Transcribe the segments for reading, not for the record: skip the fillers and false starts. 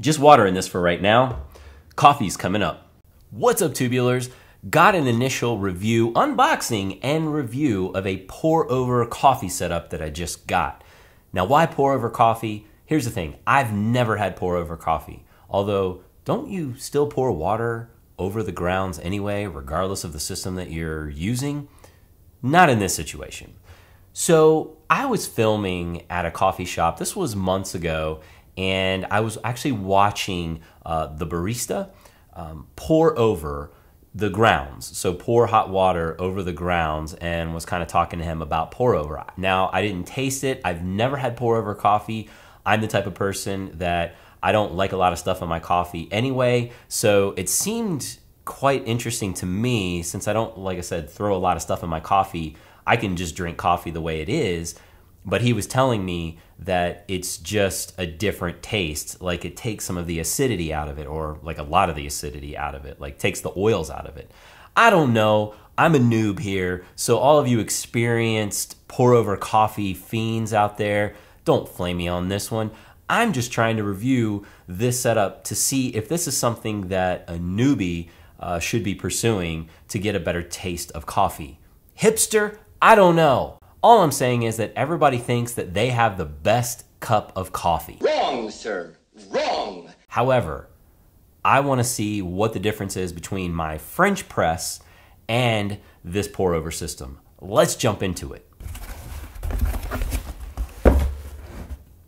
Just water in this for right now. Coffee's coming up. What's up, tubulars? Got an initial review, unboxing and review of a pour over coffee setup that I just got. Now, why pour over coffee? Here's the thing. I've never had pour over coffee. Although, don't you still pour water over the grounds anyway, regardless of the system that you're using? Not in this situation. So I was filming at a coffee shop. This was months ago, and I was actually watching the barista pour over the grounds. So pour hot water over the grounds, and was kind of talking to him about pour over. Now, I didn't taste it. I've never had pour over coffee. I'm the type of person that I don't like a lot of stuff in my coffee anyway. So it seemed quite interesting to me, since I don't, like I said, throw a lot of stuff in my coffee. I can just drink coffee the way it is. But he was telling me that it's just a different taste. Like, it takes some of the acidity out of it, or like a lot of the acidity out of it, like takes the oils out of it. I don't know. I'm a noob here. So all of you experienced pour over coffee fiends out there, don't flame me on this one. I'm just trying to review this setup to see if this is something that a newbie should be pursuing to get a better taste of coffee. Hipster? I don't know. All I'm saying is that everybody thinks that they have the best cup of coffee. Wrong, sir. Wrong. However, I want to see what the difference is between my French press and this pour over system. Let's jump into it.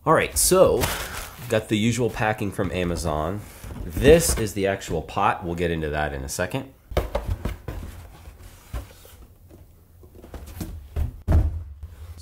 All right, so got the usual packing from Amazon. This is the actual pot. We'll get into that in a second.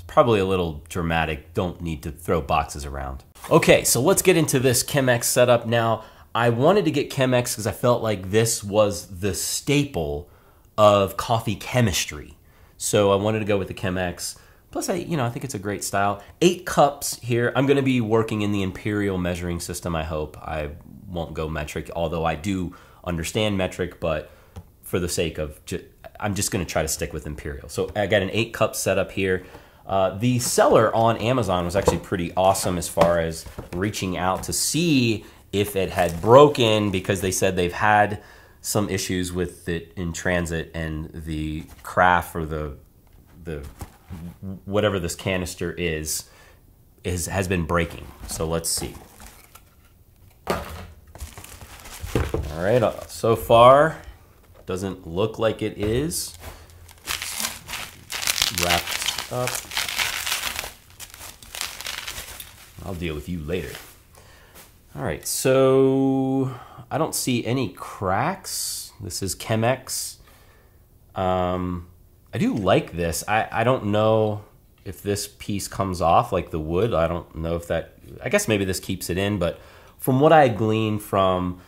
Probably a little dramatic, don't need to throw boxes around. Okay, so let's get into this Chemex setup now. I wanted to get Chemex because I felt like this was the staple of coffee chemistry. So I wanted to go with the Chemex. Plus, I think it's a great style. 8 cups here. I'm gonna be working in the imperial measuring system, I hope. I won't go metric, although I do understand metric, but for the sake of, I'm just gonna try to stick with imperial. So I got an 8 cup setup here. The seller on Amazon was actually pretty awesome as far as reaching out to see if it had broken, because they said they've had some issues with it in transit, and the carafe, or the whatever this canister has been breaking. So let's see. All right, so far doesn't look like it is wrapped up. I'll deal with you later. All right, so I don't see any cracks. This is Chemex. I do like this. I don't know if this piece comes off, like the wood. I don't know if that, I guess maybe this keeps it in, but from what I gleaned from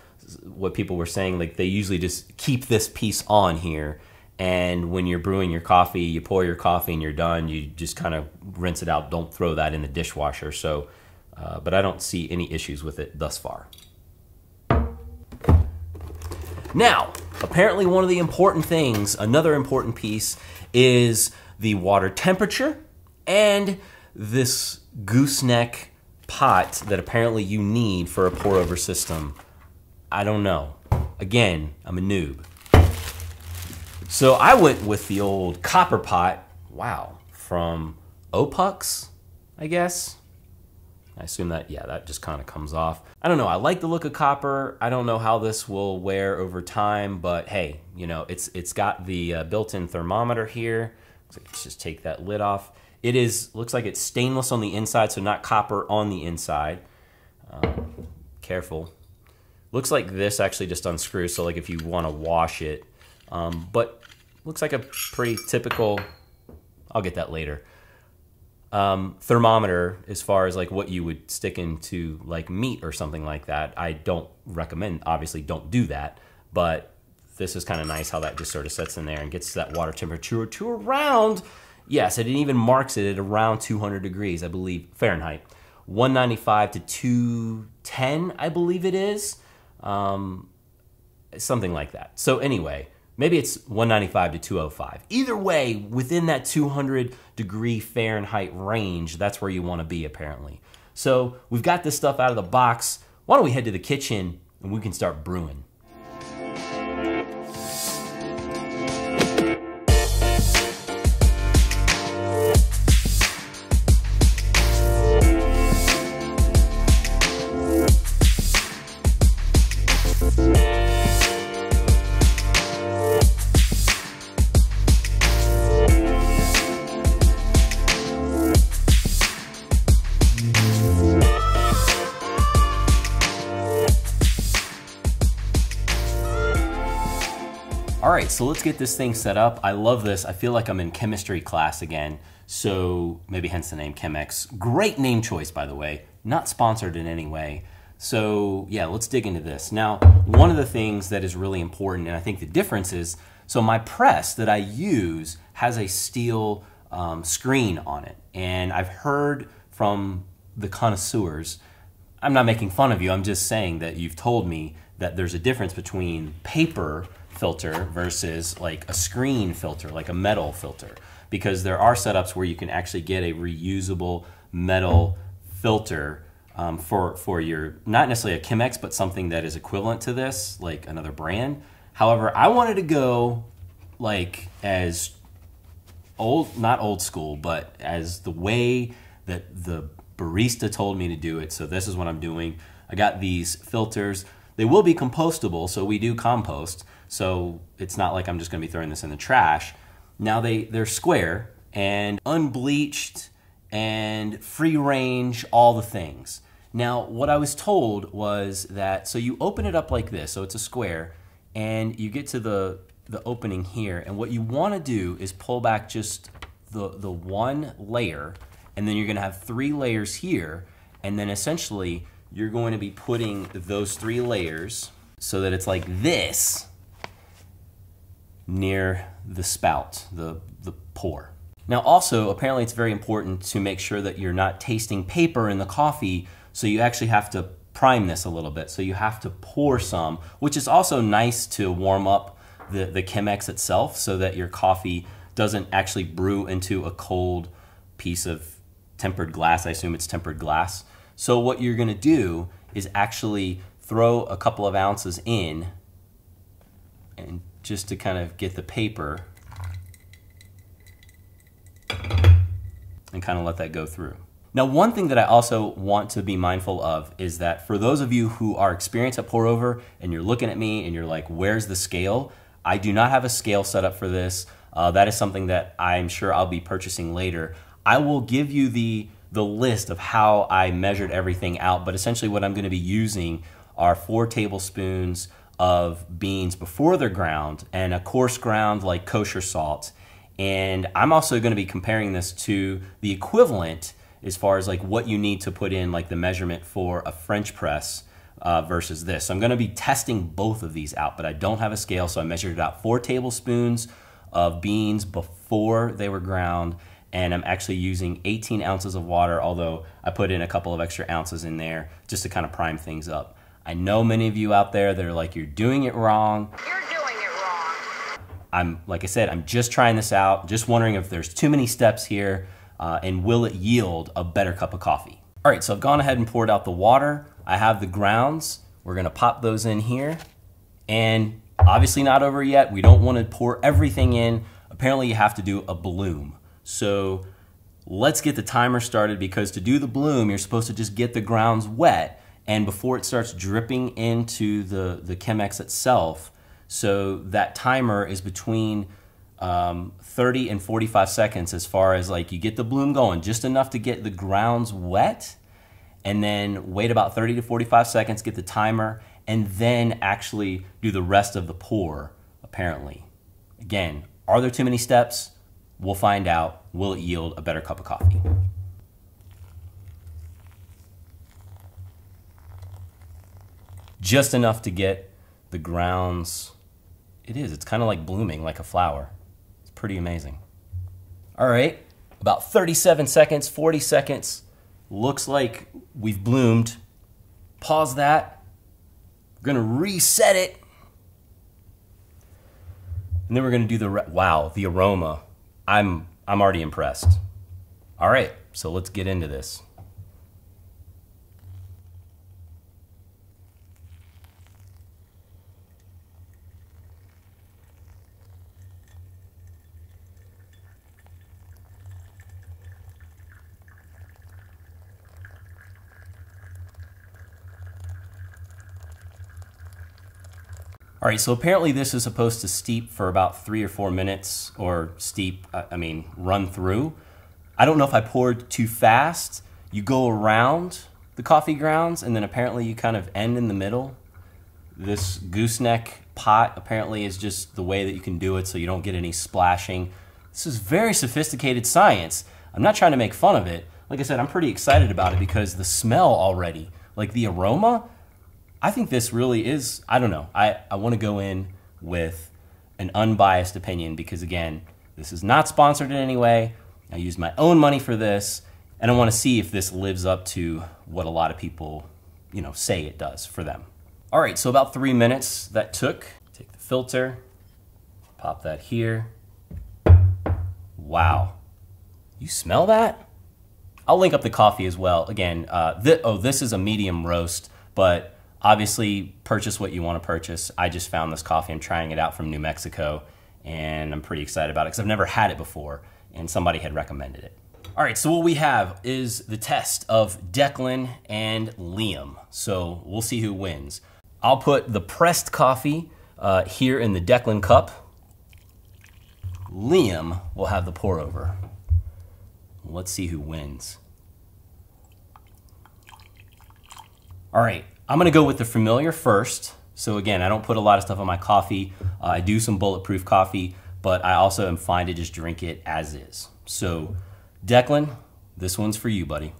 what people were saying, like they usually just keep this piece on here. And when you're brewing your coffee, you pour your coffee and you're done, you just kind of rinse it out. Don't throw that in the dishwasher. So, but I don't see any issues with it thus far. Now, apparently one of the important things, another important piece, is the water temperature and this gooseneck pot that apparently you need for a pour over system. I don't know. Again, I'm a noob. So I went with the old copper pot, wow, from Opux, I guess. I assume that, yeah, that just kind of comes off. I don't know, I like the look of copper. I don't know how this will wear over time, but hey, it's got the built-in thermometer here. So let's just take that lid off. It looks like it's stainless on the inside, so not copper on the inside. Careful. Looks like this actually just unscrews, so like if you want to wash it. But looks like a pretty typical, I'll get that later, thermometer as far as like what you would stick into like meat or something like that. I don't recommend, obviously don't do that, but this is kind of nice how that just sort of sets in there and gets that water temperature to around, yes, it even marks it at around 200 degrees, I believe, Fahrenheit. 195 to 210, I believe it is. Something like that. So anyway, maybe it's 195 to 205. Either way, within that 200 degree Fahrenheit range, that's where you want to be apparently. So we've got this stuff out of the box. why don't we head to the kitchen and we can start brewing. All right, so let's get this thing set up. I love this. I feel like I'm in chemistry class again. So maybe hence the name Chemex. Great name choice, by the way. Not sponsored in any way. So yeah, let's dig into this. Now, one of the things that is really important, and I think the difference is, so my press that I use has a steel screen on it. And I've heard from the connoisseurs, I'm not making fun of you, I'm just saying that you've told me that there's a difference between paper filter versus like a screen filter, like a metal filter, because there are setups where you can actually get a reusable metal filter for your, not necessarily a Chemex, but something that is equivalent to this, like another brand. However, I wanted to go like as old, not old school, but as the way that the barista told me to do it. So this is what I'm doing. I got these filters. They will be compostable, so we do compost. So it's not like I'm just gonna be throwing this in the trash. Now they're square and unbleached and free range, all the things. Now, what I was told was that, so you open it up like this, so it's a square, and you get to the opening here, and what you wanna do is pull back just the one layer, and then you're gonna have 3 layers here, and then essentially you're going to be putting those 3 layers so that it's like this near the spout, the pour. Now also, apparently it's very important to make sure that you're not tasting paper in the coffee, so you actually have to prime this a little bit. So you have to pour some, which is also nice to warm up the Chemex itself so that your coffee doesn't actually brew into a cold piece of tempered glass. I assume it's tempered glass. So what you're gonna do is actually throw a couple of ounces in, and just to kind of get the paper and kind of let that go through. Now, one thing that I also want to be mindful of is that for those of you who are experienced at pour over and you're looking at me and you're like, where's the scale? I do not have a scale set up for this. That is something that I'm sure I'll be purchasing later. I will give you the list of how I measured everything out, but essentially what I'm gonna be using are 4 tablespoons of beans before they're ground and a coarse ground like Kosher Salt. And I'm also gonna be comparing this to the equivalent as far as like what you need to put in, like the measurement for a French press versus this. So I'm gonna be testing both of these out, but I don't have a scale, so I measured it out. 4 tablespoons of beans before they were ground, and I'm actually using 18 ounces of water, although I put in a couple of extra ounces in there just to kind of prime things up. I know many of you out there that are like, you're doing it wrong. You're doing it wrong. Like I said, I'm just trying this out, just wondering if there's too many steps here, and will it yield a better cup of coffee? All right, so I've gone ahead and poured out the water. I have the grounds. We're gonna pop those in here. And obviously not over yet. We don't wanna pour everything in. Apparently you have to do a bloom. So let's get the timer started, because to do the bloom, you're supposed to just get the grounds wet, and before it starts dripping into the Chemex itself. So that timer is between 30 and 45 seconds as far as like you get the bloom going, just enough to get the grounds wet, and then wait about 30 to 45 seconds, get the timer, and then actually do the rest of the pour, apparently. Again, are there too many steps? We'll find out. Will it yield a better cup of coffee? Just enough to get the grounds. It's kind of like blooming like a flower. It's pretty amazing. All right, about 37 seconds, 40 seconds. Looks like we've bloomed. Pause that. We're gonna reset it. And then we're gonna do wow, the aroma. I'm already impressed. All right, so let's get into this. All right, so apparently this is supposed to steep for about 3 or 4 minutes, or steep, run through. I don't know if I poured too fast. You go around the coffee grounds, and then apparently you kind of end in the middle. This gooseneck pot apparently is just the way that you can do it so you don't get any splashing. This is very sophisticated science. I'm not trying to make fun of it. Like I said, I'm pretty excited about it because the smell already, like the aroma, I think this really is, I don't know. I want to go in with an unbiased opinion because, again, this is not sponsored in any way. I used my own money for this, and I want to see if this lives up to what a lot of people, say it does for them. All right, so about 3 minutes that took. Take the filter, pop that here. Wow. You smell that? I'll link up the coffee as well. Again, this is a medium roast, but obviously, purchase what you want to purchase. I just found this coffee. I'm trying it out from New Mexico, and I'm pretty excited about it because I've never had it before, and somebody had recommended it. All right, so what we have is the test of Declan and Liam. So we'll see who wins. I'll put the pressed coffee here in the Declan cup. Liam will have the pour over. Let's see who wins. All right. I'm gonna go with the familiar first. So again, I don't put a lot of stuff on my coffee. I do some bulletproof coffee, but I also am fine to just drink it as is. So Declan, this one's for you, buddy.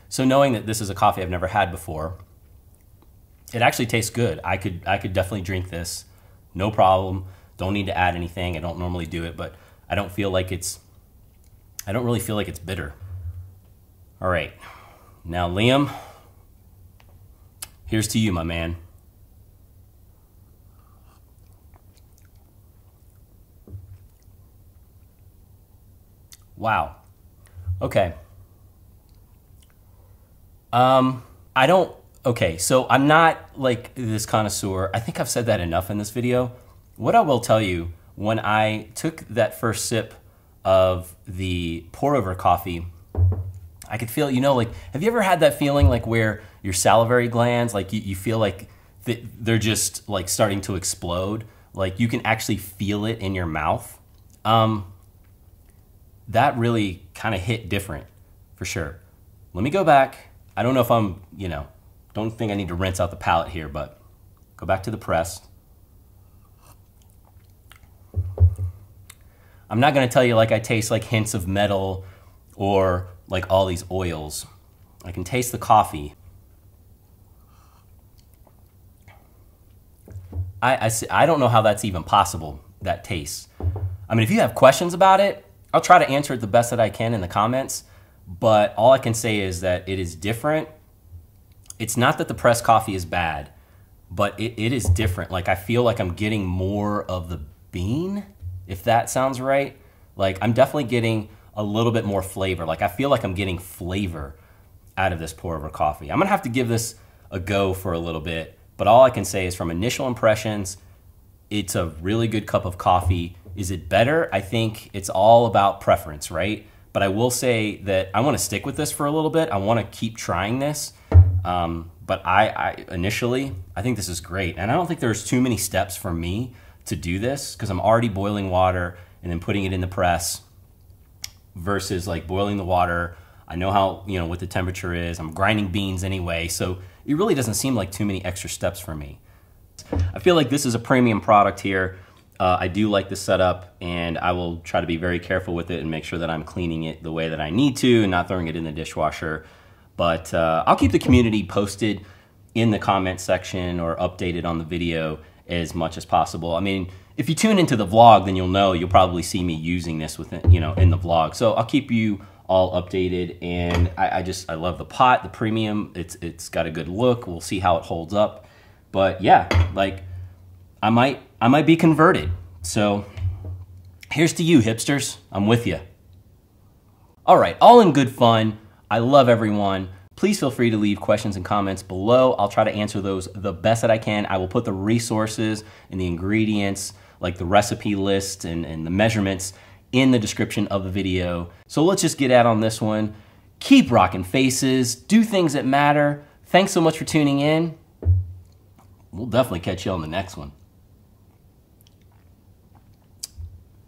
So knowing that this is a coffee I've never had before, it actually tastes good. I could definitely drink this. No problem. Don't need to add anything. I don't normally do it, but I don't really feel like it's bitter. All right. Now, Liam, here's to you, my man. Wow. Okay. Okay, so I'm not like this connoisseur. I think I've said that enough in this video. What I will tell you, when I took that first sip of the pour over coffee, I could feel, have you ever had that feeling like where your salivary glands, like you feel like they're just like starting to explode? Like you can actually feel it in your mouth. That really kind of hit different for sure. Let me go back. I don't know if I'm, don't think I need to rinse out the palate here, but go back to the press. I'm not gonna tell you like I taste like hints of metal or like all these oils. I can taste the coffee. I don't know how that's even possible, that taste. I mean, if you have questions about it, I'll try to answer it the best that I can in the comments, but all I can say is that it is different. It's not that the pressed coffee is bad, but it is different. Like I feel like I'm getting more of the bean, if that sounds right. Like I'm definitely getting a little bit more flavor. Like I feel like I'm getting flavor out of this pour over coffee. I'm gonna have to give this a go for a little bit, but all I can say is from initial impressions, it's a really good cup of coffee. Is it better? I think it's all about preference, right? But I will say that I wanna stick with this for a little bit. I wanna keep trying this. But I initially think this is great. And I don't think there's too many steps for me to do this because I'm already boiling water and then putting it in the press versus like boiling the water. I know how, what the temperature is. I'm grinding beans anyway. So it really doesn't seem like too many extra steps for me. I feel like this is a premium product here. I do like the setup, and I will try to be very careful with it and make sure that I'm cleaning it the way that I need to and not throwing it in the dishwasher. But I'll keep the community posted in the comment section or updated on the video as much as possible. I mean, if you tune into the vlog, then you'll probably see me using this within, in the vlog. So I'll keep you all updated, and I love the pot, the premium. It's got a good look. We'll see how it holds up. But yeah, like I might be converted. So here's to you, hipsters. I'm with you. All right, all in good fun. I love everyone. Please feel free to leave questions and comments below. I'll try to answer those the best that I can. I will put the resources and the ingredients, like the recipe list and the measurements in the description of the video. So let's just get out on this one. Keep rocking faces, do things that matter. Thanks so much for tuning in. We'll definitely catch you on the next one.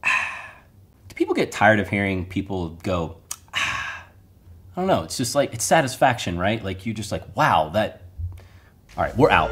Do people get tired of hearing people go, I don't know, it's just like, it's satisfaction, right? Like you just like, wow, that, all right, we're out.